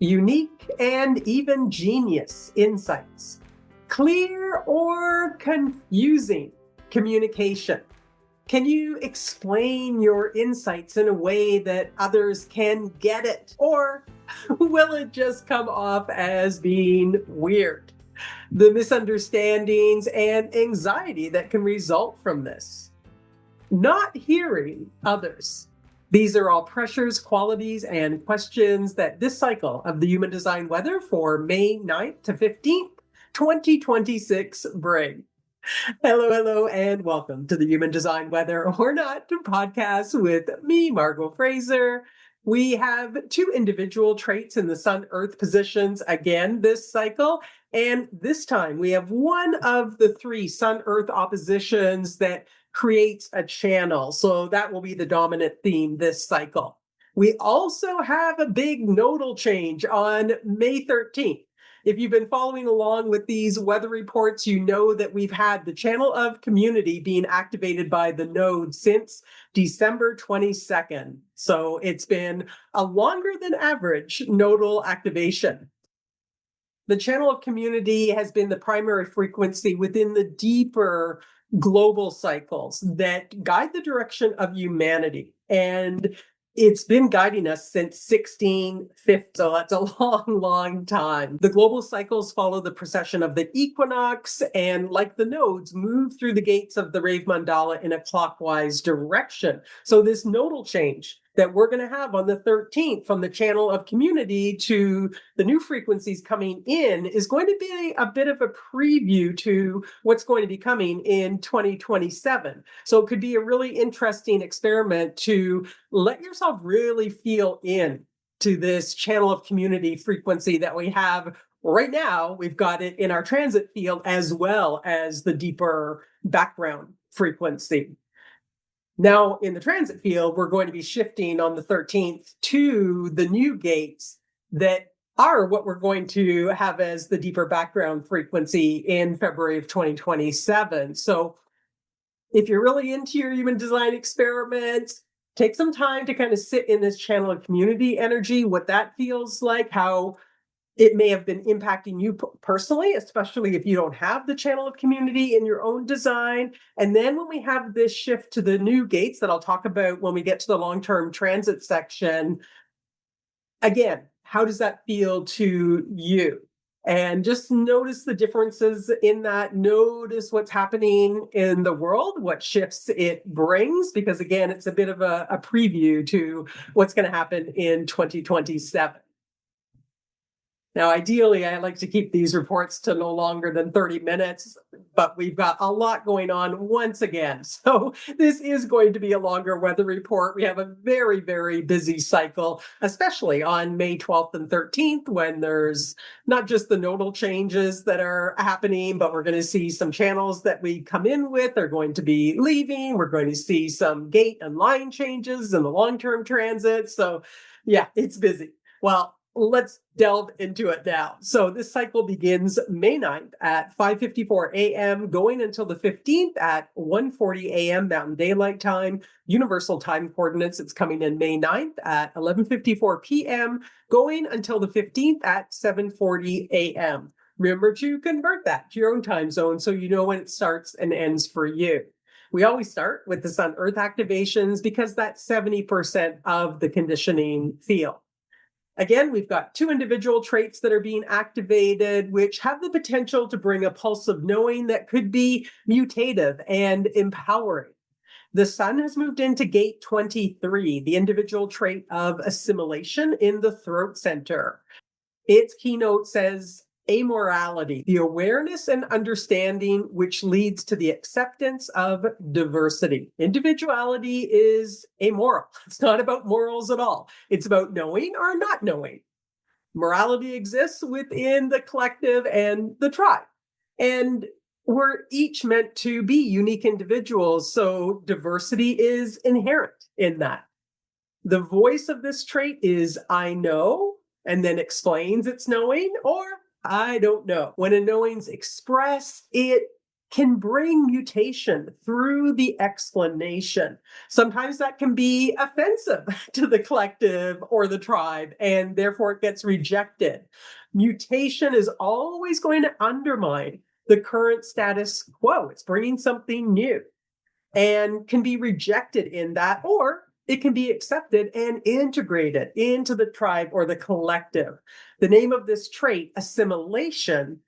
unique and even genius insights, clear or confusing communication. Can you explain your insights in a way that others can get it? Or will it just come off as being weird? The misunderstandings and anxiety that can result from this. Not hearing others. These are all pressures, qualities, and questions that this cycle of the Human Design Weather for May 9th to 15th, 2026 bring. Hello, and welcome to the Human Design Weather or Not podcast with me, Margot Fraser. We have two individual traits in the Sun-Earth positions again this cycle, and this time we have one of the three Sun-Earth oppositions that creates a channel. So that will be the dominant theme this cycle. We also have a big nodal change on May 13th. If you've been following along with these weather reports, you know that we've had the channel of community being activated by the node since December 22nd. So it's been a longer than average nodal activation. The channel of community has been the primary frequency within the deeper global cycles that guide the direction of humanity. And it's been guiding us since 1650, so that's a long time. The global cycles follow the precession of the equinox and, like the nodes, move through the gates of the Rave Mandala in a clockwise direction. So this nodal change that we're going to have on the 13th from the channel of community to the new frequencies coming in is going to be a bit of a preview to what's going to be coming in 2027. So it could be a really interesting experiment to let yourself really feel in to this channel of community frequency that we have right now. We've got it in our transit field as well as the deeper background frequency. Now, in the transit field, we're going to be shifting on the 13th to the new gates that are what we're going to have as the deeper background frequency in February of 2027. So if you're really into your human design experiments, take some time to kind of sit in this channel of community energy, what that feels like, how it may have been impacting you personally, especially if you don't have the channel of community in your own design. And then when we have this shift to the new gates that I'll talk about when we get to the long-term transit section, again, how does that feel to you? And just notice the differences in that. Notice what's happening in the world, what shifts it brings, because again, it's a bit of a preview to what's going to happen in 2027. Now, ideally, I like to keep these reports to no longer than 30 minutes, but we've got a lot going on once again. So this is going to be a longer weather report. We have a very busy cycle, especially on May 12th and 13th, when there's not just the nodal changes that are happening, but we're going to see some channels that we come in with are going to be leaving. We're going to see some gate and line changes in the long-term transit. So yeah, it's busy. Well, let's delve into it now. So this cycle begins May 9th at 5:54 a.m., going until the 15th at 1:40 a.m. Mountain Daylight Time. Universal time coordinates, it's coming in May 9th at 11:54 p.m., going until the 15th at 7:40 a.m. Remember to convert that to your own time zone so you know when it starts and ends for you. We always start with the Sun-Earth activations because that's 70% of the conditioning field. Again, we've got two individual traits that are being activated, which have the potential to bring a pulse of knowing that could be mutative and empowering. The sun has moved into gate 23, the individual trait of assimilation in the throat center. Its keynote says, amorality, the awareness and understanding which leads to the acceptance of diversity. Individuality is amoral. It's not about morals at all. It's about knowing or not knowing. Morality exists within the collective and the tribe. And we're each meant to be unique individuals, so diversity is inherent in that. The voice of this trait is I know, and then explains its knowing, or I don't know. When a knowing's expressed, it can bring mutation through the explanation. Sometimes that can be offensive to the collective or the tribe, and therefore it gets rejected. Mutation is always going to undermine the current status quo. It's bringing something new and can be rejected in that, or it can be accepted and integrated into the tribe or the collective. The name of this trait, assimilation,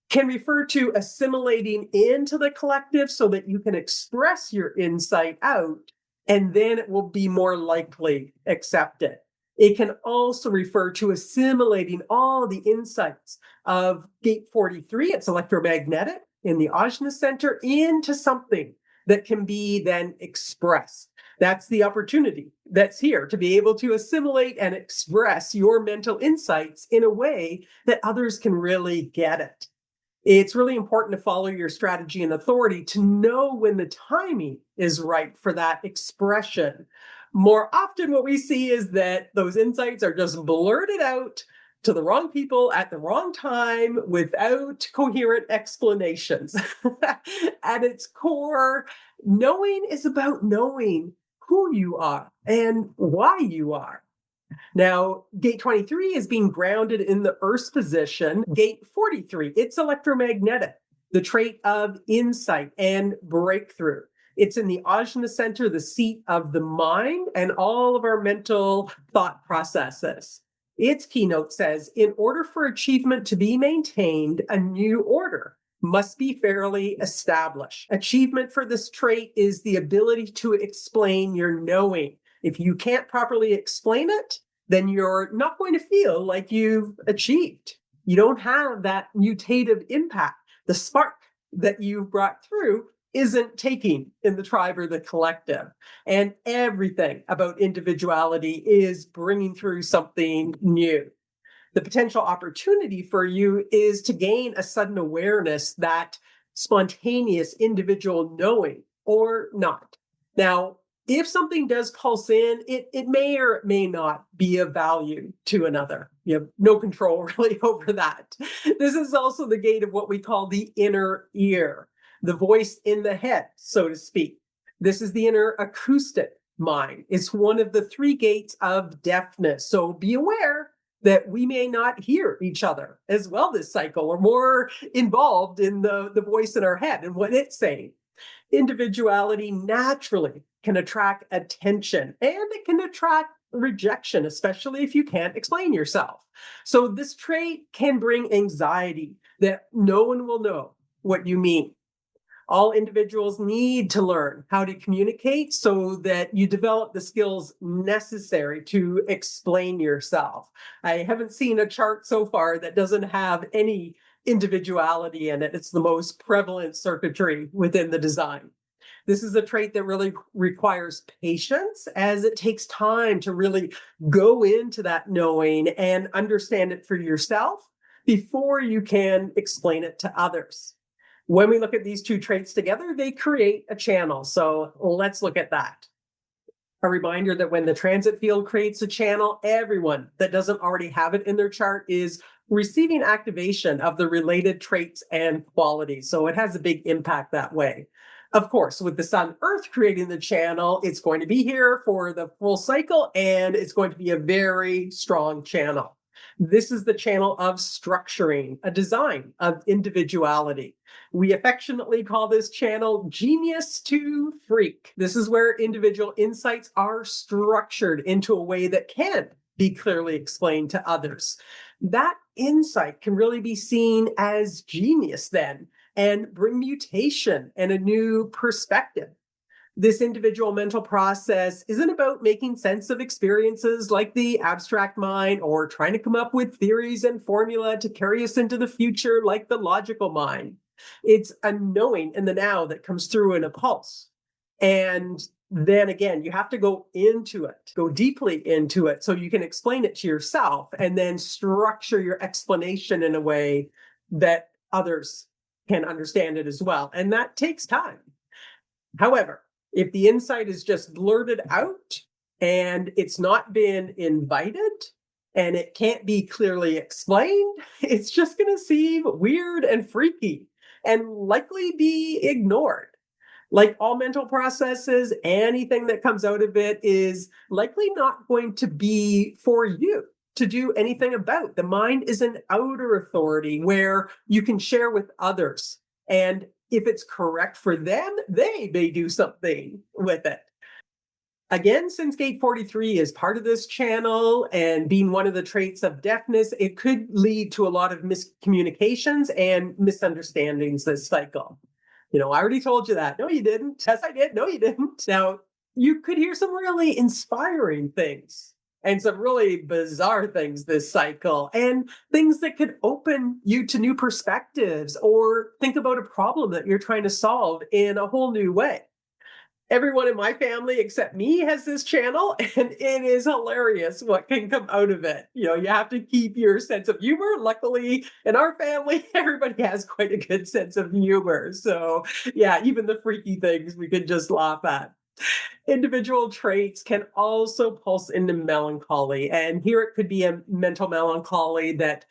can refer to assimilating into the collective so that you can express your insight out, and then it will be more likely accepted. It can also refer to assimilating all the insights of gate 43, it's electromagnetic, in the Ajna Centre, into something that can be then expressed. That's the opportunity that's here, to be able to assimilate and express your mental insights in a way that others can really get it. It's really important to follow your strategy and authority to know when the timing is right for that expression. More often, what we see is that those insights are just blurted out to the wrong people at the wrong time without coherent explanations. At its core, knowing is about knowing who you are and why you are. Now, gate 23 is being grounded in the Earth's position. Gate 43, it's electromagnetic, the trait of insight and breakthrough. It's in the Ajna Centre, the seat of the mind and all of our mental thought processes. Its keynote says, in order for achievement to be maintained, a new order must be fairly established. Achievement for this trait is the ability to explain your knowing. If you can't properly explain it, then you're not going to feel like you've achieved. You don't have that mutative impact. The spark that you've brought through isn't taking in the tribe or the collective. And everything about individuality is bringing through something new. The potential opportunity for you is to gain a sudden awareness, that spontaneous individual knowing or not. Now, if something does pulse in, it may or may not be of value to another. You have no control really over that. This is also the gate of what we call the inner ear, the voice in the head, so to speak. This is the inner acoustic mind. It's one of the three gates of deafness. So be aware that we may not hear each other as well this cycle, or more involved in the voice in our head and what it's saying. Individuality naturally can attract attention, and it can attract rejection, especially if you can't explain yourself. So this trait can bring anxiety that no one will know what you mean. All individuals need to learn how to communicate so that you develop the skills necessary to explain yourself. I haven't seen a chart so far that doesn't have any individuality in it. It's the most prevalent circuitry within the design. This is a trait that really requires patience, as it takes time to really go into that knowing and understand it for yourself before you can explain it to others. When we look at these two traits together, they create a channel. So let's look at that. A reminder that when the transit field creates a channel, everyone that doesn't already have it in their chart is receiving activation of the related traits and qualities. So it has a big impact that way. Of course, with the Sun Earth creating the channel, it's going to be here for the full cycle, and it's going to be a very strong channel. This is the channel of structuring, a design of individuality. We affectionately call this channel genius to freak. This is where individual insights are structured into a way that can be clearly explained to others. That insight can really be seen as genius then, and bring mutation and a new perspective. This individual mental process isn't about making sense of experiences like the abstract mind, or trying to come up with theories and formula to carry us into the future like the logical mind. It's a knowing in the now that comes through in a pulse. And then again, you have to go into it, go deeply into it, so you can explain it to yourself and then structure your explanation in a way that others can understand it as well. And that takes time. However, if the insight is just blurted out and it's not been invited and it can't be clearly explained, it's just going to seem weird and freaky. and likely be ignored. Like all mental processes, anything that comes out of it is likely not going to be for you to do anything about. The mind is an outer authority where you can share with others. And if it's correct for them, they may do something with it. Again, since gate 43 is part of this channel and being one of the traits of deafness, it could lead to a lot of miscommunications and misunderstandings this cycle. I already told you that. No, you didn't. Yes, I did. No, you didn't. Now, you could hear some really inspiring things and some really bizarre things this cycle, and things that could open you to new perspectives or think about a problem that you're trying to solve in a whole new way. Everyone in my family except me has this channel, and it is hilarious what can come out of it. You have to keep your sense of humor. Luckily, in our family, everybody has quite a good sense of humor. So, yeah, even the freaky things we can just laugh at. Individual traits can also pulse into melancholy. And here it could be a mental melancholy that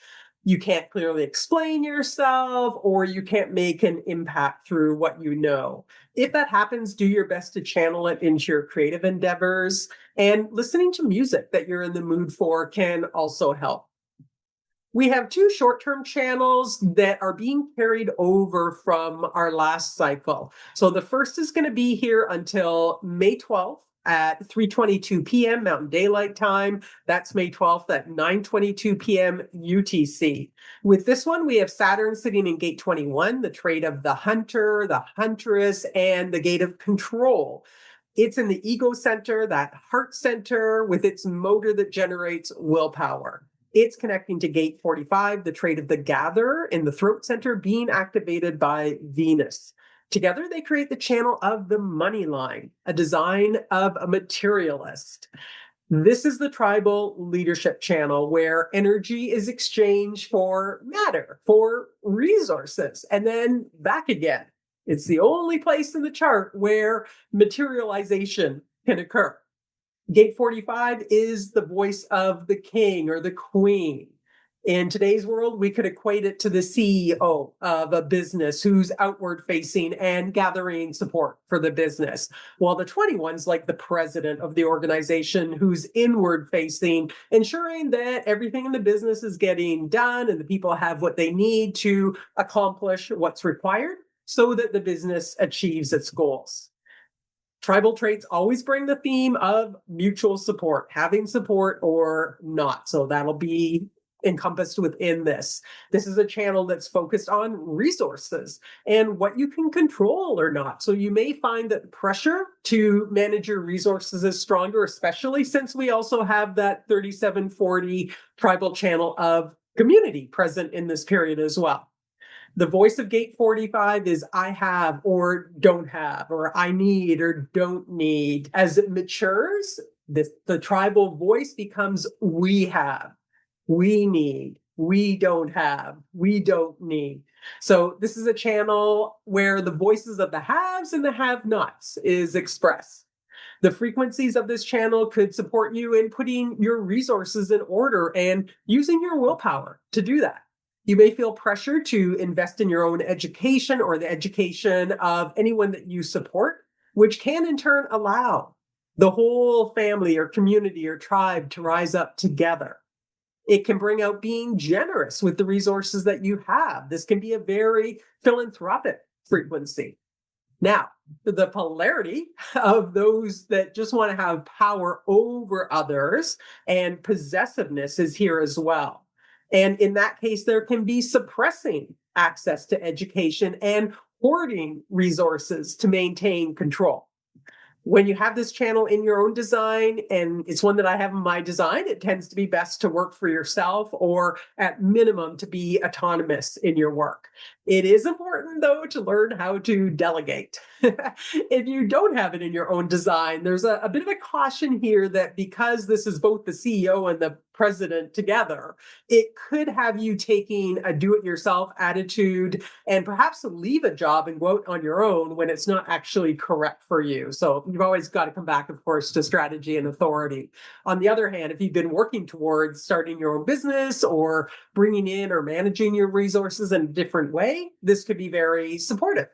you can't clearly explain yourself, or you can't make an impact through what you know. If that happens, do your best to channel it into your creative endeavors. And listening to music that you're in the mood for can also help. We have two short-term channels that are being carried over from our last cycle. So the first is going to be here until May 12th at 3:22 p.m. Mountain Daylight Time. That's May 12th at 9:22 p.m. UTC. With this one, we have Saturn sitting in gate 21, the trait of the hunter, the huntress, and the gate of control. It's in the ego center, that heart center, with its motor that generates willpower. It's connecting to gate 45, the trait of the gatherer, in the throat center, being activated by Venus. Together, they create the channel of the money line, a design of a materialist. This is the tribal leadership channel where energy is exchanged for matter, for resources, and then back again. It's the only place in the chart where materialization can occur. Gate 45 is the voice of the king or the queen. In today's world, we could equate it to the CEO of a business who's outward facing and gathering support for the business, while the 21's like the president of the organization who's inward facing, ensuring that everything in the business is getting done and the people have what they need to accomplish what's required so that the business achieves its goals. Tribal traits always bring the theme of mutual support, having support or not. So that'll be encompassed within this. This is a channel that's focused on resources and what you can control or not. So you may find that the pressure to manage your resources is stronger, especially since we also have that 3740 tribal channel of community present in this period as well. The voice of gate 45 is I have or don't have, or I need or don't need. As it matures, the tribal voice becomes we have, we need, we don't have, we don't need. So this is a channel where the voices of the haves and the have-nots is expressed. The frequencies of this channel could support you in putting your resources in order and using your willpower to do that. You may feel pressure to invest in your own education or the education of anyone that you support, which can in turn allow the whole family or community or tribe to rise up together. It can bring out being generous with the resources that you have. This can be a very philanthropic frequency. Now, the polarity of those that just want to have power over others and possessiveness is here as well. And in that case, there can be suppressing access to education and hoarding resources to maintain control. When you have this channel in your own design, and it's one that I have in my design, it tends to be best to work for yourself or at minimum to be autonomous in your work. It is important, though, to learn how to delegate. If you don't have it in your own design, there's a bit of a caution here that because this is both the CEO and the president together, it could have you taking a do-it-yourself attitude and perhaps leave a job and go out on your own when it's not actually correct for you. So you've always got to come back, of course, to strategy and authority. On the other hand, if you've been working towards starting your own business or bringing in or managing your resources in a different way, this could be very supportive.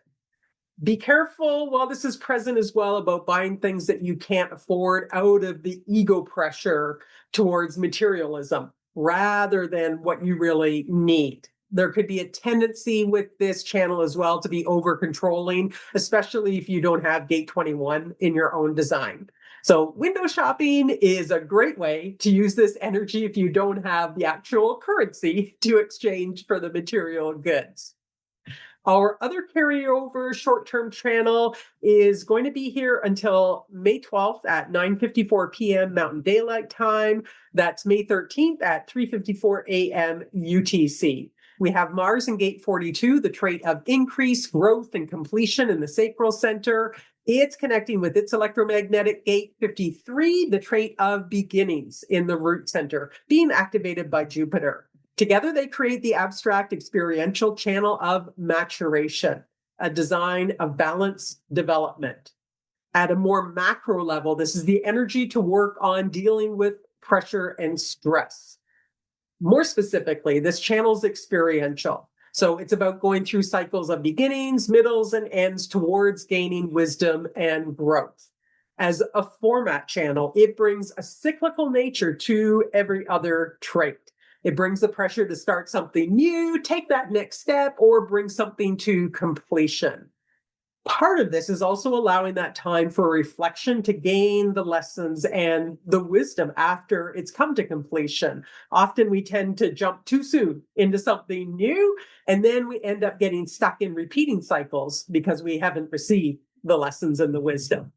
Be careful while this is present as well about buying things that you can't afford out of the ego pressure towards materialism rather than what you really need. There could be a tendency with this channel as well to be over controlling, especially if you don't have gate 21 in your own design. So window shopping is a great way to use this energy if you don't have the actual currency to exchange for the material goods. Our other carryover short-term channel is going to be here until May 12th at 9:54 p.m. Mountain Daylight Time. That's May 13th at 3:54 a.m. UTC. We have Mars in gate 42, the trait of increase, growth, and completion in the sacral center. It's connecting with its electromagnetic gate 53, the trait of beginnings in the root center, being activated by Jupiter. Together, they create the abstract experiential channel of maturation, a design of balance development. At a more macro level, this is the energy to work on dealing with pressure and stress. More specifically, this channel's experiential. So it's about going through cycles of beginnings, middles, and ends towards gaining wisdom and growth. As a format channel, it brings a cyclical nature to every other trait. It brings the pressure to start something new, take that next step, or bring something to completion. Part of this is also allowing that time for reflection to gain the lessons and the wisdom after it's come to completion. Often we tend to jump too soon into something new, and then we end up getting stuck in repeating cycles because we haven't received the lessons and the wisdom.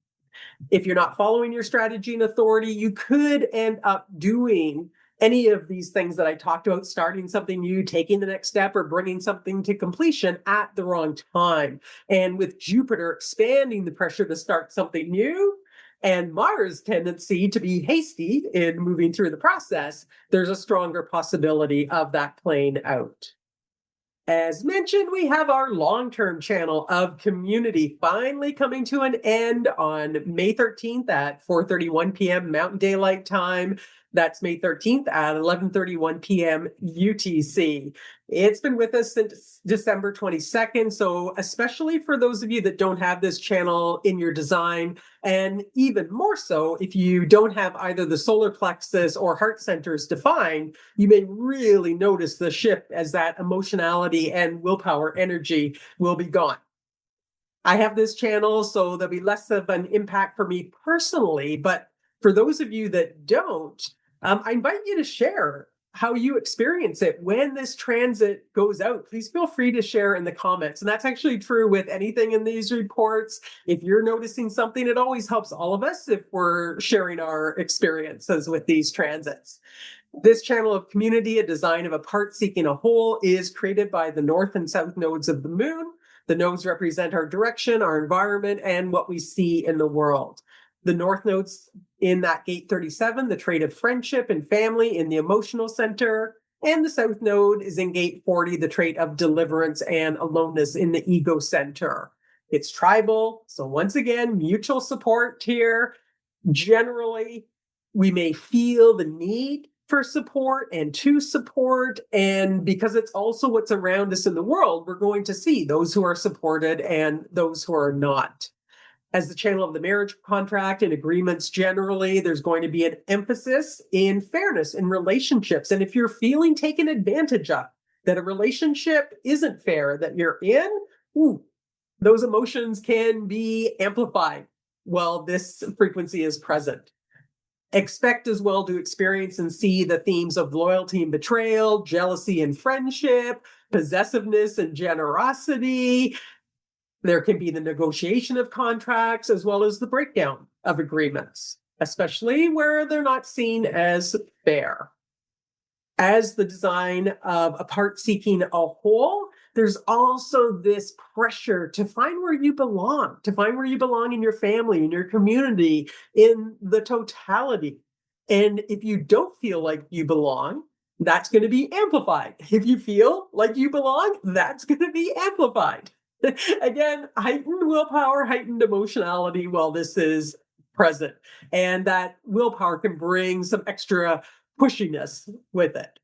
If you're not following your strategy and authority, you could end up doing any of these things that I talked about, starting something new, taking the next step, or bringing something to completion at the wrong time. And with Jupiter expanding the pressure to start something new, and Mars' tendency to be hasty in moving through the process, there's a stronger possibility of that playing out. As mentioned, we have our long-term channel of community finally coming to an end on May 13th at 4:31 p.m. Mountain Daylight Time. That's May 13th at 11:31 p.m. UTC. It's been with us since December 22nd, so especially for those of you that don't have this channel in your design, and even more so if you don't have either the solar plexus or heart centers defined, you may really notice the shift as that emotionality and willpower energy will be gone. I have this channel, so there'll be less of an impact for me personally, but for those of you that don't, I invite you to share how you experience it when this transit goes out. Please feel free to share in the comments. And that's actually true with anything in these reports. If you're noticing something, it always helps all of us if we're sharing our experiences with these transits. This channel of community, a design of a part seeking a whole, is created by the north and south nodes of the moon. The nodes represent our direction, our environment, and what we see in the world. The north nodes in that gate 37, the trait of friendship and family in the emotional center. And the south node is in gate 40, the trait of deliverance and aloneness in the ego center. It's tribal. So once again, mutual support here. Generally, we may feel the need for support and to support. And because it's also what's around us in the world, we're going to see those who are supported and those who are not. As the channel of the marriage contract and agreements generally, there's going to be an emphasis in fairness in relationships. And if you're feeling taken advantage of, that a relationship isn't fair, that you're in, those emotions can be amplified while this frequency is present. Expect as well to experience and see the themes of loyalty and betrayal, jealousy and friendship, possessiveness and generosity. There can be the negotiation of contracts as well as the breakdown of agreements, especially where they're not seen as fair. As the design of a part seeking a whole, there's also this pressure to find where you belong, in your family, in your community, in the totality. And if you don't feel like you belong, that's going to be amplified. If you feel like you belong, that's going to be amplified. Again, heightened willpower, heightened emotionality while this is present. And that willpower can bring some extra pushiness with it.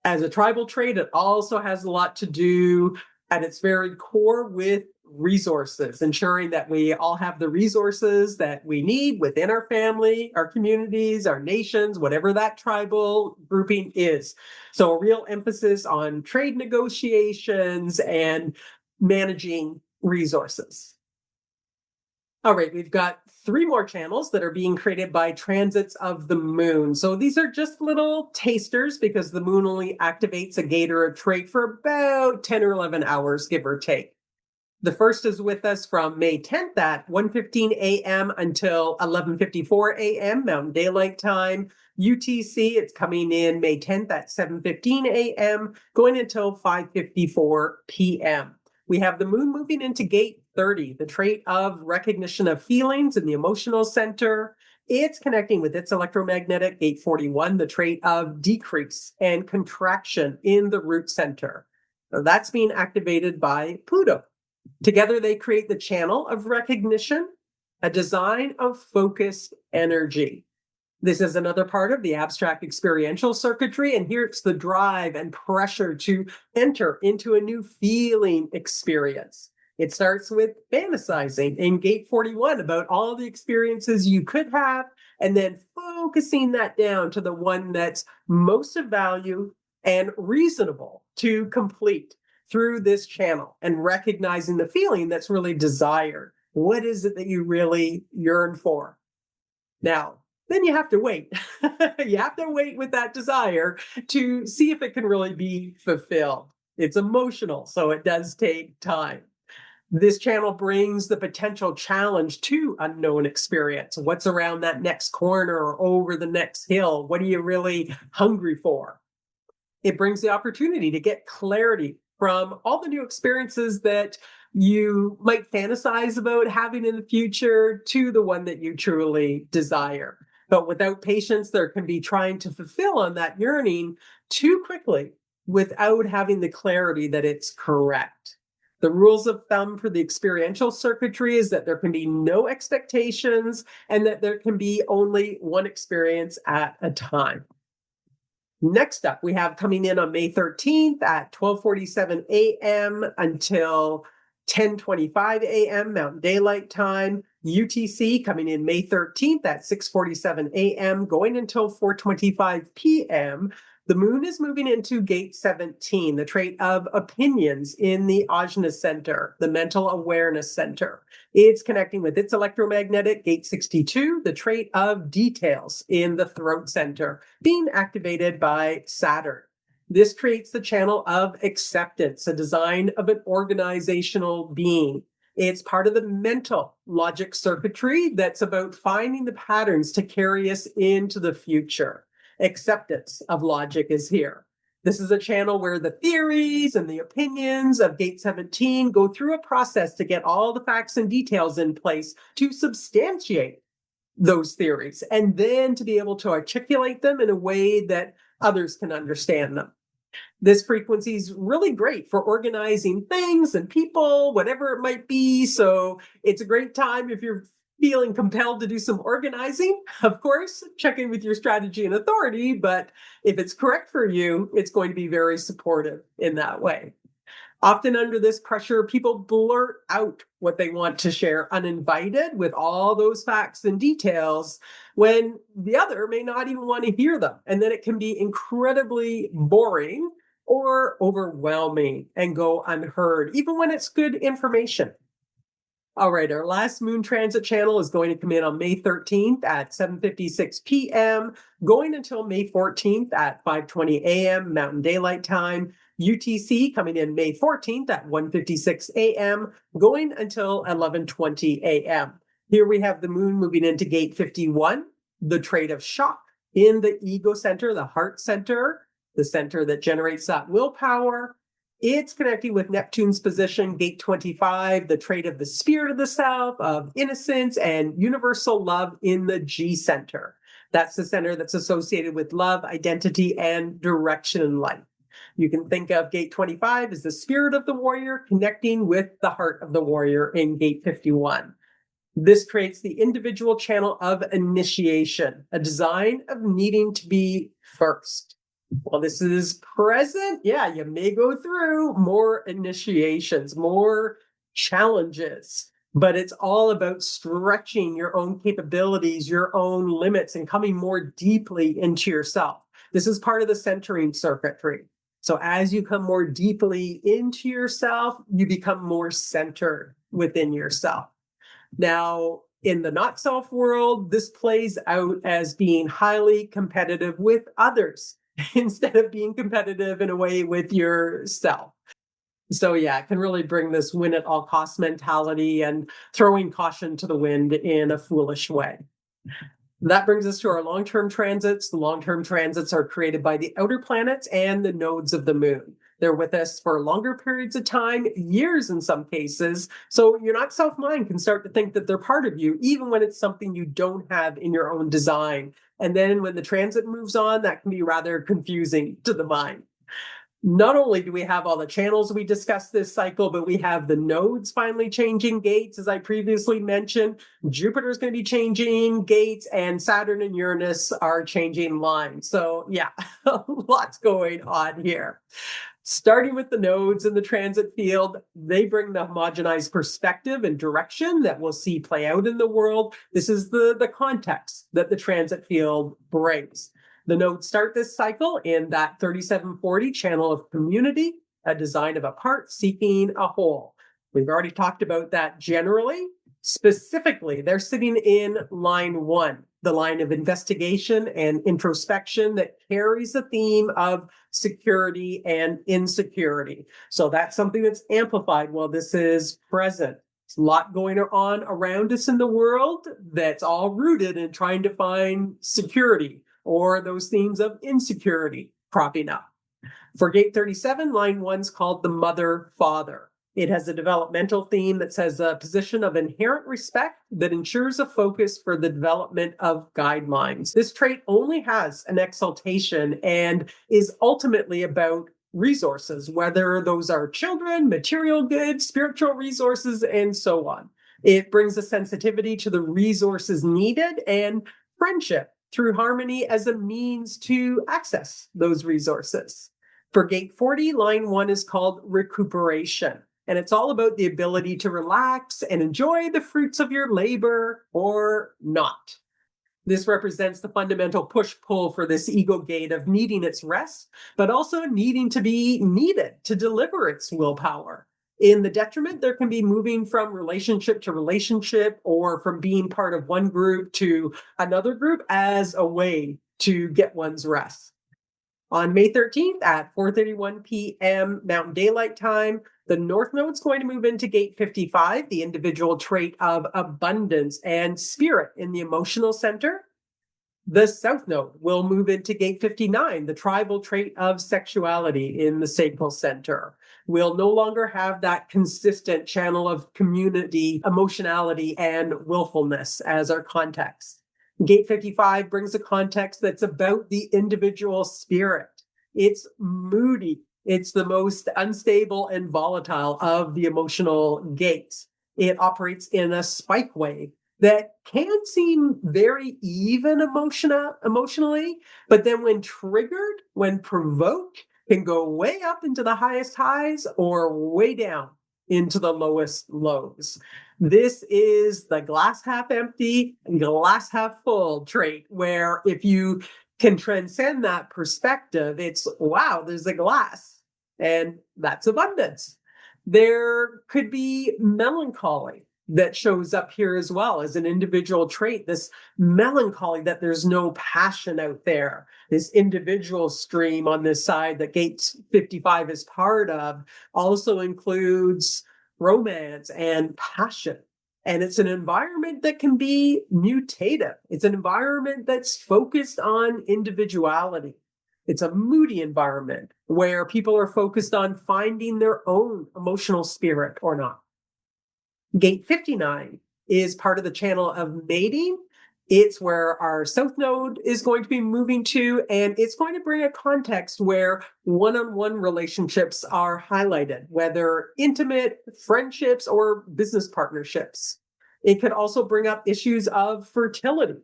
As a tribal trait, it also has a lot to do at its very core with resources, ensuring that we all have the resources that we need within our family, our communities, our nations, whatever that tribal grouping is. So, a real emphasis on trade negotiations and managing resources. All right, we've got three more channels that are being created by transits of the moon. So these are just little tasters because the moon only activates a gate or a trait for about 10 or 11 hours, give or take. The first is with us from May 10th at 1:15 a.m. until 11:54 a.m. Mountain Daylight Time. UTC, it's coming in May 10th at 7:15 a.m., going until 5:54 p.m. We have the moon moving into gate 30, the trait of recognition of feelings in the emotional center. It's connecting with its electromagnetic gate 41, the trait of decrease and contraction in the root center. So that's being activated by Pluto. Together, they create the channel of recognition, a design of focused energy. This is another part of the abstract experiential circuitry, and here it's the drive and pressure to enter into a new feeling experience. It starts with fantasizing in gate 41 about all the experiences you could have, and then focusing that down to the one that's most of value and reasonable to complete through this channel and recognizing the feeling that's really desired. What is it that you really yearn for? Now, then you have to wait. You have to wait with that desire to see if it can really be fulfilled. It's emotional, so it does take time. This channel brings the potential challenge to unknown experience. What's around that next corner or over the next hill? What are you really hungry for? It brings the opportunity to get clarity from all the new experiences that you might fantasize about having in the future to the one that you truly desire. But without patience, there can be trying to fulfill on that yearning too quickly without having the clarity that it's correct. The rules of thumb for the experiential circuitry is that there can be no expectations and that there can be only one experience at a time. Next up, we have coming in on May 13th at 12:47 a.m. until 10:25 a.m. Mountain Daylight Time. UTC coming in May 13th at 6:47 a.m. going until 4:25 p.m. The moon is moving into gate 17, the trait of opinions in the Ajna Centre, the mental awareness center. It's connecting with its electromagnetic gate 62, the trait of details in the throat center, being activated by Saturn. This creates the channel of acceptance, a design of an organizational being. It's part of the mental logic circuitry that's about finding the patterns to carry us into the future. Acceptance of logic is here. This is a channel where the theories and the opinions of Gate 17 go through a process to get all the facts and details in place to substantiate those theories and then to be able to articulate them in a way that others can understand them. This frequency is really great for organizing things and people, whatever it might be. So it's a great time if you're feeling compelled to do some organizing. Of course, check in with your strategy and authority, but if it's correct for you, it's going to be very supportive in that way. Often under this pressure, people blurt out what they want to share uninvited with all those facts and details when the other may not even want to hear them. And then it can be incredibly boring or overwhelming and go unheard, even when it's good information. All right, our last moon transit channel is going to come in on May 13th at 7:56 p.m., going until May 14th at 5:20 a.m. Mountain Daylight Time. UTC coming in May 14th at 1:56 a.m., going until 11:20 a.m. Here we have the moon moving into gate 51, the trait of shock in the ego center, the heart center, the center that generates that willpower. It's connecting with Neptune's position, gate 25, the trait of the spirit of the self, of innocence, and universal love in the G center. That's the center that's associated with love, identity, and direction in life. You can think of gate 25 as the spirit of the warrior connecting with the heart of the warrior in gate 51. This creates the individual channel of initiation, a design of needing to be first. Well, this is present. Yeah, you may go through more initiations, more challenges, but it's all about stretching your own capabilities, your own limits, and coming more deeply into yourself. This is part of the centering circuitry. So as you come more deeply into yourself, you become more centered within yourself. Now, in the not self world, this plays out as being highly competitive with others instead of being competitive in a way with yourself. So, yeah, it can really bring this win at all cost mentality and throwing caution to the wind in a foolish way. That brings us to our long-term transits. The long-term transits are created by the outer planets and the nodes of the moon. They're with us for longer periods of time, years in some cases. So your not self mind can start to think that they're part of you, even when it's something you don't have in your own design. And then when the transit moves on, that can be rather confusing to the mind. Not only do we have all the channels we discussed this cycle, but we have the nodes finally changing gates, as I previously mentioned. Jupiter's going to be changing gates, and Saturn and Uranus are changing lines. So yeah, lots going on here. Starting with the nodes in the transit field, they bring the homogenized perspective and direction that we'll see play out in the world. This is the context that the transit field brings. The nodes start this cycle in that 3740 channel of community, a design of a part seeking a whole. We've already talked about that generally. Specifically, they're sitting in line 1, the line of investigation and introspection that carries the theme of security and insecurity. So that's something that's amplified while this is present. There's a lot going on around us in the world that's all rooted in trying to find security, or those themes of insecurity cropping up. For gate 37, line 1's called the mother-father. It has a developmental theme that says a position of inherent respect that ensures a focus for the development of guidelines. This trait only has an exaltation and is ultimately about resources, whether those are children, material goods, spiritual resources, and so on. It brings a sensitivity to the resources needed and friendship through harmony as a means to access those resources. For gate 40, line 1 is called recuperation. And it's all about the ability to relax and enjoy the fruits of your labor or not. This represents the fundamental push-pull for this ego gate of needing its rest, but also needing to be needed to deliver its willpower. In the detriment, there can be moving from relationship to relationship or from being part of one group to another group as a way to get one's rest. On May 13th at 4:31 p.m. Mountain Daylight Time, the North Node's going to move into gate 55, the individual trait of abundance and spirit in the emotional center. The South Node will move into gate 59, the tribal trait of sexuality in the sacral center. We'll no longer have that consistent channel of community, emotionality, and willfulness as our context. Gate 55 brings a context that's about the individual spirit. It's moody. It's the most unstable and volatile of the emotional gates. It operates in a spike wave that can seem very even emotionally, but then when triggered, when provoked, can go way up into the highest highs or way down into the lowest lows. This is the glass half empty and glass half full trait, where if you can transcend that perspective, it's wow, there's a glass, and that's abundance. There could be melancholy that shows up here as well as an individual trait, this melancholy that there's no passion out there. This individual stream on this side that gate 55 is part of also includes romance and passion. And it's an environment that can be mutative. It's an environment that's focused on individuality. It's a moody environment where people are focused on finding their own emotional spirit or not. Gate 59 is part of the channel of mating It's where our south node is going to be moving to, and it's going to bring a context where one-on-one relationships are highlighted, whether intimate, friendships, or business partnerships. It could also bring up issues of fertility.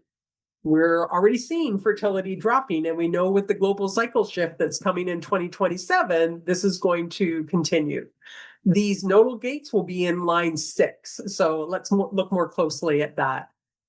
We're already seeing fertility dropping, and we know with the global cycle shift that's coming in 2027, this is going to continue. These nodal gates will be in line 6. So let's look more closely at that.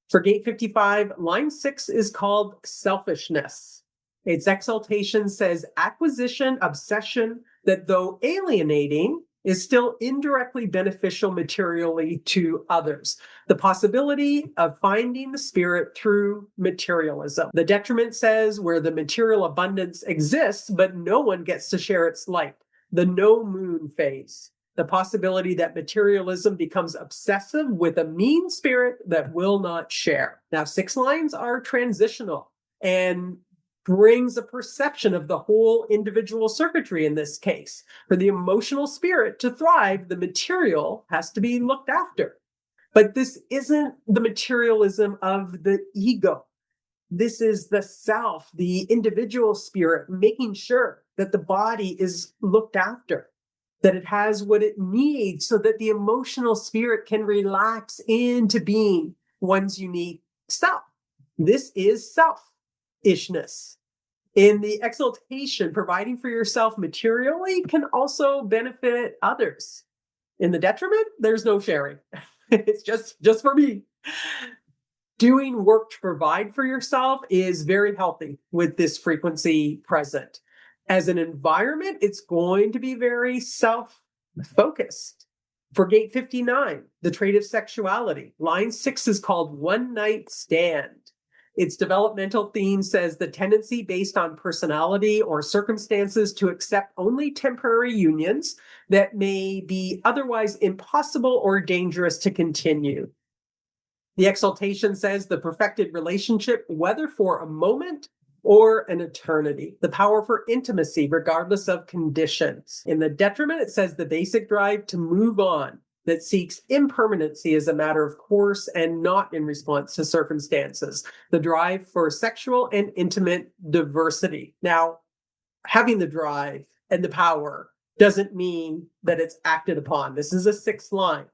For gate 55, line 6 is called selfishness. Its exaltation says acquisition, obsession, that though alienating, is still indirectly beneficial materially to others. The possibility of finding the spirit through materialism. The detriment says where the material abundance exists, but no one gets to share its light. The no moon phase. The possibility that materialism becomes obsessive with a mean spirit that will not share. Now, 6 lines are transitional and brings a perception of the whole individual circuitry in this case. For the emotional spirit to thrive, the material has to be looked after. But this isn't the materialism of the ego. This is the self, the individual spirit, making sure that the body is looked after, that it has what it needs so that the emotional spirit can relax into being one's unique self. This is selfishness. In the exaltation, providing for yourself materially can also benefit others. In the detriment, there's no sharing. It's just for me. Doing work to provide for yourself is very healthy with this frequency present. As an environment, it's going to be very self-focused. For gate 59, the trait of sexuality, line 6 is called one night stand. Its developmental theme says the tendency based on personality or circumstances to accept only temporary unions that may be otherwise impossible or dangerous to continue. The exaltation says the perfected relationship, whether for a moment or an eternity. The power for intimacy, regardless of conditions. In the detriment, it says the basic drive to move on that seeks impermanency as a matter of course and not in response to circumstances. The drive for sexual and intimate diversity. Now, having the drive and the power doesn't mean that it's acted upon. This is a 6th line.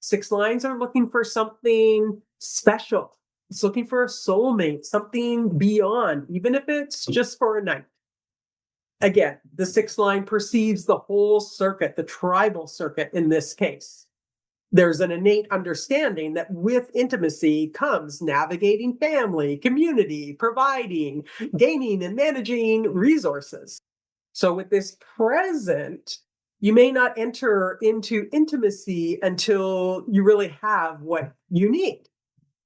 6 lines are looking for something special. It's looking for a soulmate, something beyond, even if it's just for a night. Again, the 6th line perceives the whole circuit, the tribal circuit in this case. There's an innate understanding that with intimacy comes navigating family, community, providing, gaining and managing resources. So with this present, you may not enter into intimacy until you really have what you need.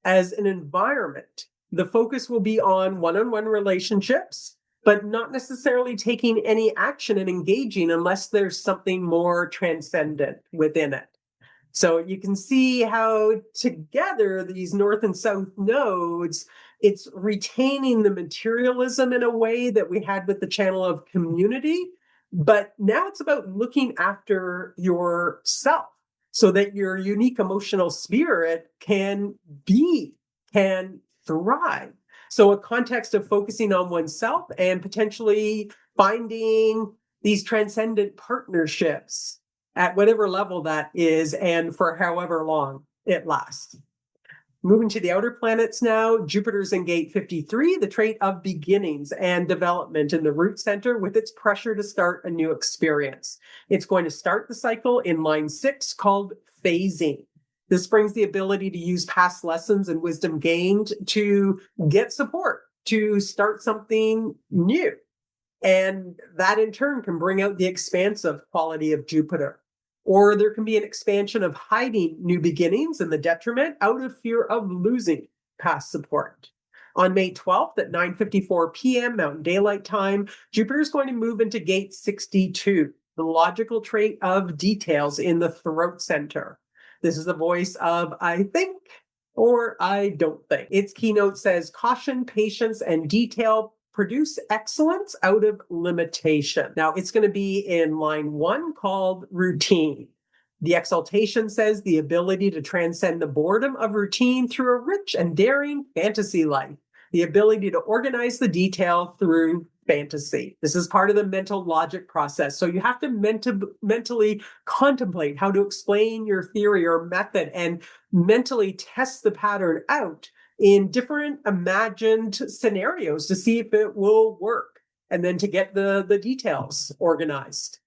As an environment, the focus will be on one-on-one relationships, but not necessarily taking any action and engaging unless there's something more transcendent within it. So you can see how together these north and south nodes, it's retaining the materialism in a way that we had with the channel of community, but now it's about looking after yourself so that your unique emotional spirit can thrive. So a context of focusing on oneself and potentially finding these transcendent partnerships at whatever level that is and for however long it lasts. Moving to the outer planets now, Jupiter's in gate 53, the trait of beginnings and development in the root center with its pressure to start a new experience. It's going to start the cycle in line 6 called phasing. This brings the ability to use past lessons and wisdom gained to get support, to start something new. And that in turn can bring out the expansive quality of Jupiter. Or there can be an expansion of hiding new beginnings in the detriment out of fear of losing past support. On May 12th at 9:54 p.m. Mountain Daylight Time, Jupiter is going to move into gate 62, the logical trait of details in the throat center. This is the voice of I think or I don't think. Its keynote says caution, patience, and detail produce excellence out of limitation. Now, it's going to be in line 1 called routine. The exaltation says the ability to transcend the boredom of routine through a rich and daring fantasy life, the ability to organize the detail through fantasy. This is part of the mental logic process. So you have to mentally contemplate how to explain your theory or method and mentally test the pattern out in different imagined scenarios to see if it will work, and then to get the details organized.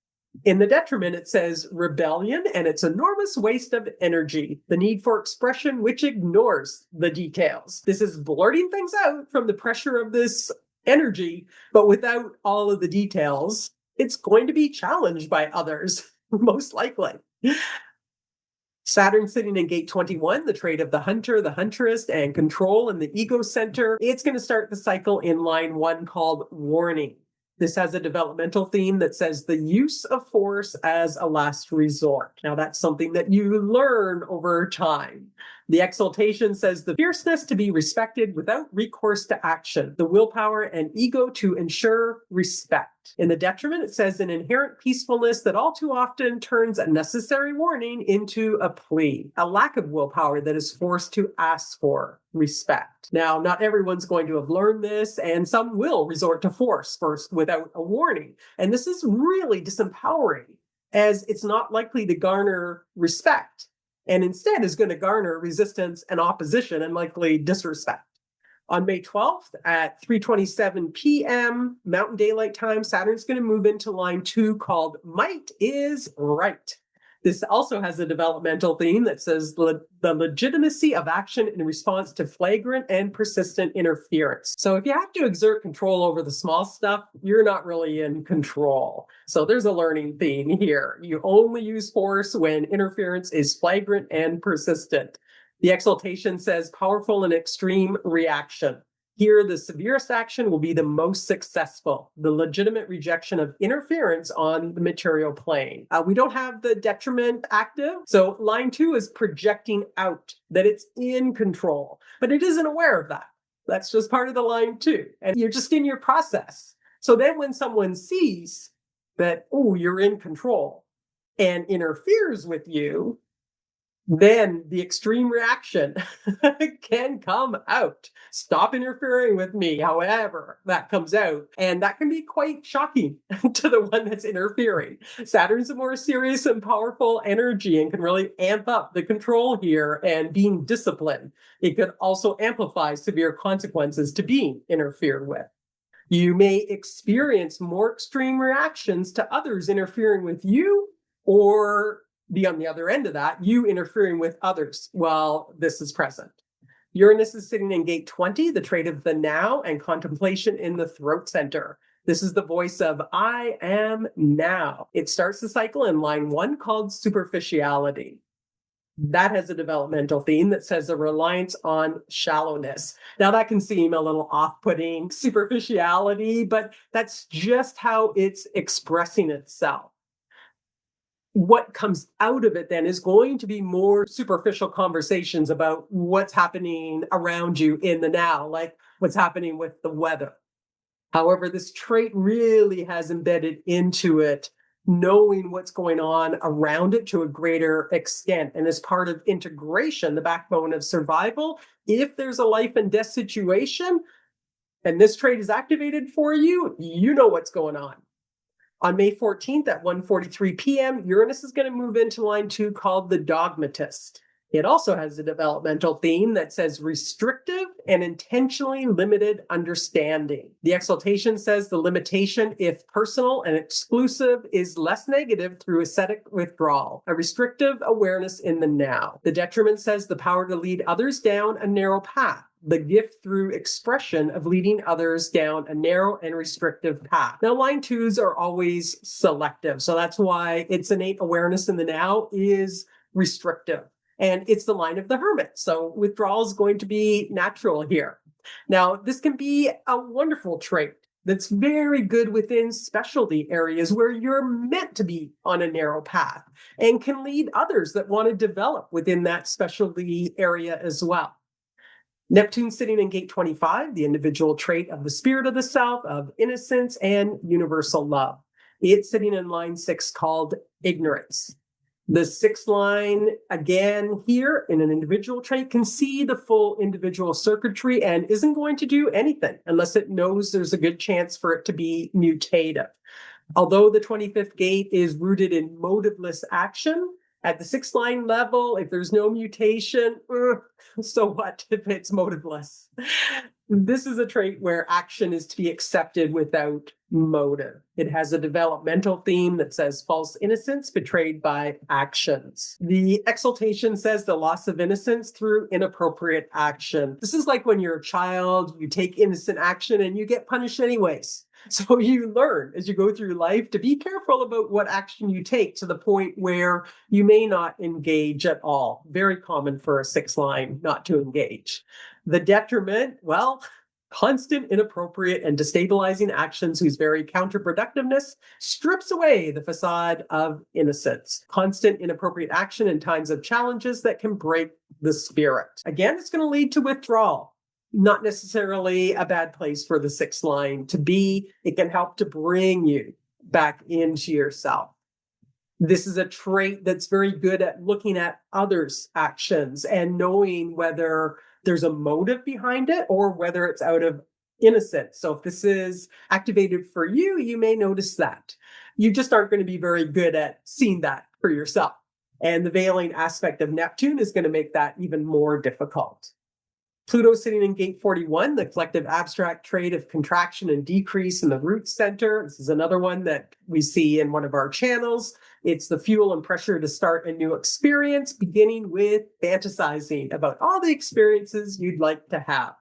In the detriment, it says rebellion and its enormous waste of energy, the need for expression which ignores the details. This is blurting things out from the pressure of this energy, but without all of the details, it's going to be challenged by others, most likely. Saturn sitting in gate 21, the trait of the hunter, the huntress, and control in the ego center. It's going to start the cycle in line 1 called warning. This has a developmental theme that says the use of force as a last resort. Now, that's something that you learn over time. The exaltation says the fierceness to be respected without recourse to action, the willpower and ego to ensure respect. In the detriment, it says an inherent peacefulness that all too often turns a necessary warning into a plea, a lack of willpower that is forced to ask for respect. Now, not everyone's going to have learned this, and some will resort to force first without a warning. And this is really disempowering, as it's not likely to garner respect, and instead is going to garner resistance and opposition and likely disrespect. On May 12th at 3:27 p.m. Mountain Daylight Time, Saturn's going to move into line 2 called Might is Right. This also has a developmental theme that says the legitimacy of action in response to flagrant and persistent interference. So if you have to exert control over the small stuff, you're not really in control. So there's a learning theme here. You only use force when interference is flagrant and persistent. The exaltation says powerful and extreme reaction. Here, the severest action will be the most successful, the legitimate rejection of interference on the material plane. We don't have the detriment active, so line 2 is projecting out that it's in control, but it isn't aware of that. That's just part of the line 2, and you're just in your process. So then when someone sees that, oh, you're in control and interferes with you, then the extreme reaction can come out. Stop interfering with me, however that comes out. And that can be quite shocking to the one that's interfering. Saturn's a more serious and powerful energy and can really amp up the control here and being disciplined. It could also amplify severe consequences to being interfered with. You may experience more extreme reactions to others interfering with you, or be on the other end of that, you interfering with others while this is present. Uranus is sitting in gate 20, the trait of the now, and contemplation in the throat center. This is the voice of I am now. It starts the cycle in line 1 called superficiality. That has a developmental theme that says a reliance on shallowness. Now, that can seem a little off-putting, superficiality, but that's just how it's expressing itself. What comes out of it then is going to be more superficial conversations about what's happening around you in the now, like what's happening with the weather. However, this trait really has embedded into it knowing what's going on around it to a greater extent. And as part of integration, the backbone of survival, if there's a life and death situation and this trait is activated for you, you know what's going on. On May 14th at 1:43 p.m., Uranus is going to move into line 2 called the dogmatist. It also has a developmental theme that says restrictive and intentionally limited understanding. The exaltation says the limitation, if personal and exclusive, is less negative through ascetic withdrawal, a restrictive awareness in the now. The detriment says the power to lead others down a narrow path, the gift through expression of leading others down a narrow and restrictive path. Now, line 2s are always selective, so that's why its innate awareness in the now is restrictive. And it's the line of the hermit, so withdrawal is going to be natural here. Now, this can be a wonderful trait that's very good within specialty areas where you're meant to be on a narrow path and can lead others that want to develop within that specialty area as well. Neptune sitting in gate 25, the individual trait of the spirit of the self, of innocence and universal love. It's sitting in line 6 called ignorance. The sixth line, again, here in an individual trait, can see the full individual circuitry and isn't going to do anything unless it knows there's a good chance for it to be mutative. Although the 25th gate is rooted in motiveless action, at the sixth line level, if there's no mutation, so what if it's motiveless? This is a trait where action is to be accepted without motive. It has a developmental theme that says false innocence betrayed by actions. The exaltation says the loss of innocence through inappropriate action. This is like when you're a child, you take innocent action and you get punished anyways. So you learn as you go through life to be careful about what action you take to the point where you may not engage at all. Very common for a sixth line not to engage. The detriment, well, constant, inappropriate, and destabilizing actions whose very counterproductiveness strips away the facade of innocence. Constant, inappropriate action in times of challenges that can break the spirit. Again, it's going to lead to withdrawal. Not necessarily a bad place for the sixth line to be. It can help to bring you back into yourself. This is a trait that's very good at looking at others' actions and knowing whether there's a motive behind it or whether it's out of innocence. So if this is activated for you, you may notice that. You just aren't going to be very good at seeing that for yourself. And the veiling aspect of Neptune is going to make that even more difficult. Pluto sitting in gate 41, the collective abstract trait of contraction and decrease in the root center. This is another one that we see in one of our channels. It's the fuel and pressure to start a new experience, beginning with fantasizing about all the experiences you'd like to have.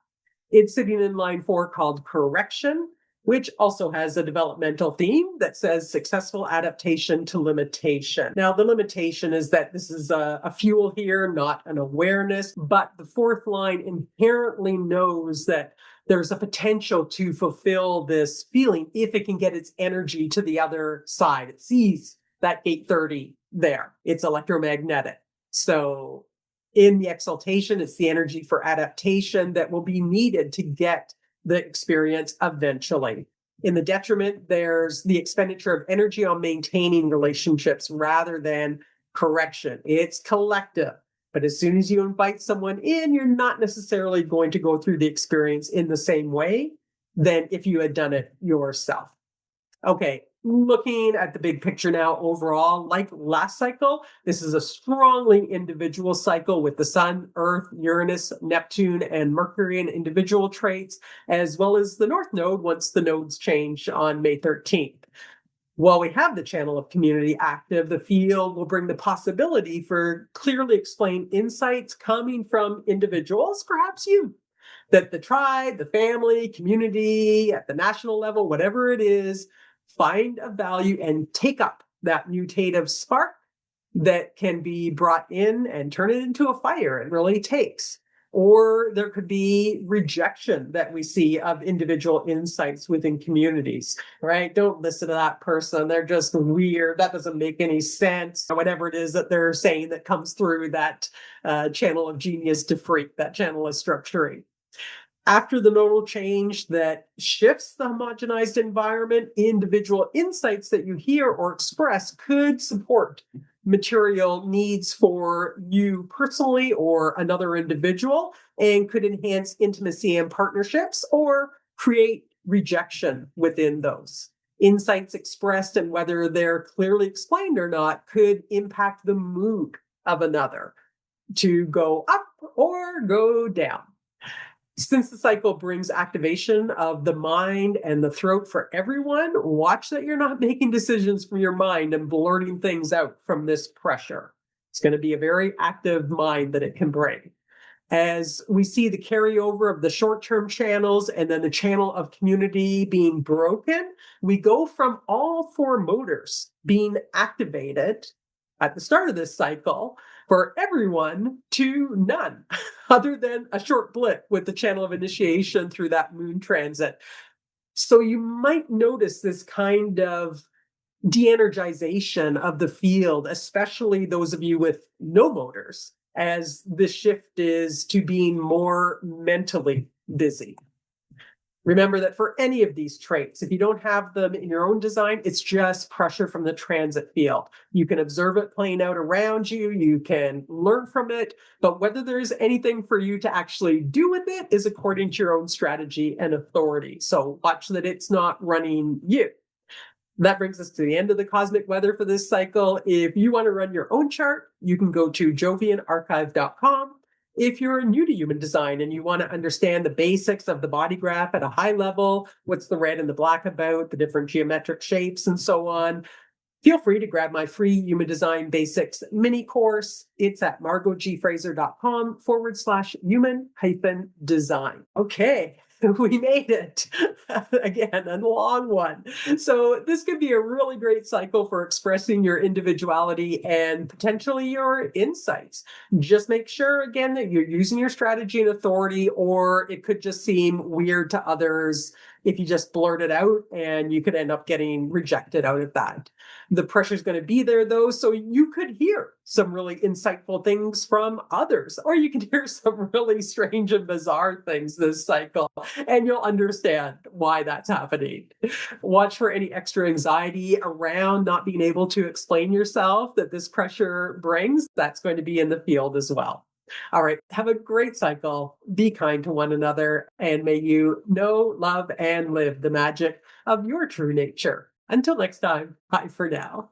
It's sitting in line 4 called correction, which also has a developmental theme that says successful adaptation to limitation. Now, the limitation is that this is a fuel here, not an awareness, but the fourth line inherently knows that there's a potential to fulfill this feeling if it can get its energy to the other side. It sees that gate 30 there. It's electromagnetic. So in the exaltation, it's the energy for adaptation that will be needed to get the experience eventually. In the detriment, there's the expenditure of energy on maintaining relationships rather than correction. It's collective. But as soon as you invite someone in, you're not necessarily going to go through the experience in the same way than if you had done it yourself. Okay, looking at the big picture now overall, like last cycle, this is a strongly individual cycle with the Sun, Earth, Uranus, Neptune, and Mercury in individual traits, as well as the North Node once the nodes change on May 13th. While we have the channel of community active, the field will bring the possibility for clearly explained insights coming from individuals, perhaps you, that the tribe, the family, community, at the national level, whatever it is, find a value and take up that mutative spark that can be brought in and turn it into a fire. It really takes. Or there could be rejection that we see of individual insights within communities, right? Don't listen to that person. They're just weird. That doesn't make any sense. Or whatever it is that they're saying that comes through that channel of genius to freak, that channel of structuring. After the nodal change that shifts the homogenized environment, individual insights that you hear or express could support material needs for you personally or another individual and could enhance intimacy and partnerships or create rejection within those. Insights expressed and whether they're clearly explained or not could impact the mood of another to go up or go down. Since the cycle brings activation of the mind and the throat for everyone, watch that you're not making decisions from your mind and blurting things out from this pressure. It's going to be a very active mind that it can bring. As we see the carryover of the short-term channels and then the channel of community being broken, we go from all 4 motors being activated at the start of this cycle for everyone to none, other than a short blip with the channel of initiation through that moon transit. So you might notice this kind of de-energization of the field, especially those of you with no motors, as the shift is to being more mentally busy. Remember that for any of these traits, if you don't have them in your own design, it's just pressure from the transit field. You can observe it playing out around you, you can learn from it, but whether there's anything for you to actually do with it is according to your own strategy and authority. So watch that it's not running you. That brings us to the end of the cosmic weather for this cycle. If you want to run your own chart, you can go to jovianarchive.com. If you're new to human design and you want to understand the basics of the body graph at a high level, what's the red and the black about, the different geometric shapes, and so on, feel free to grab my free Human Design Basics mini course. It's at margotgfraser.com/human design. Okay, we made it. Again, a long one. So this could be a really great cycle for expressing your individuality and potentially your insights. Just make sure, again, that you're using your strategy and authority, or it could just seem weird to others if you just blurt it out, and you could end up getting rejected out of that. The pressure is going to be there, though, so you could hear some really insightful things from others, or you can hear some really strange and bizarre things this cycle, and you'll understand why that's happening. Watch for any extra anxiety around not being able to explain yourself that this pressure brings. That's going to be in the field as well. All right, have a great cycle. Be kind to one another, and may you know, love, and live the magic of your true nature. Until next time, bye for now.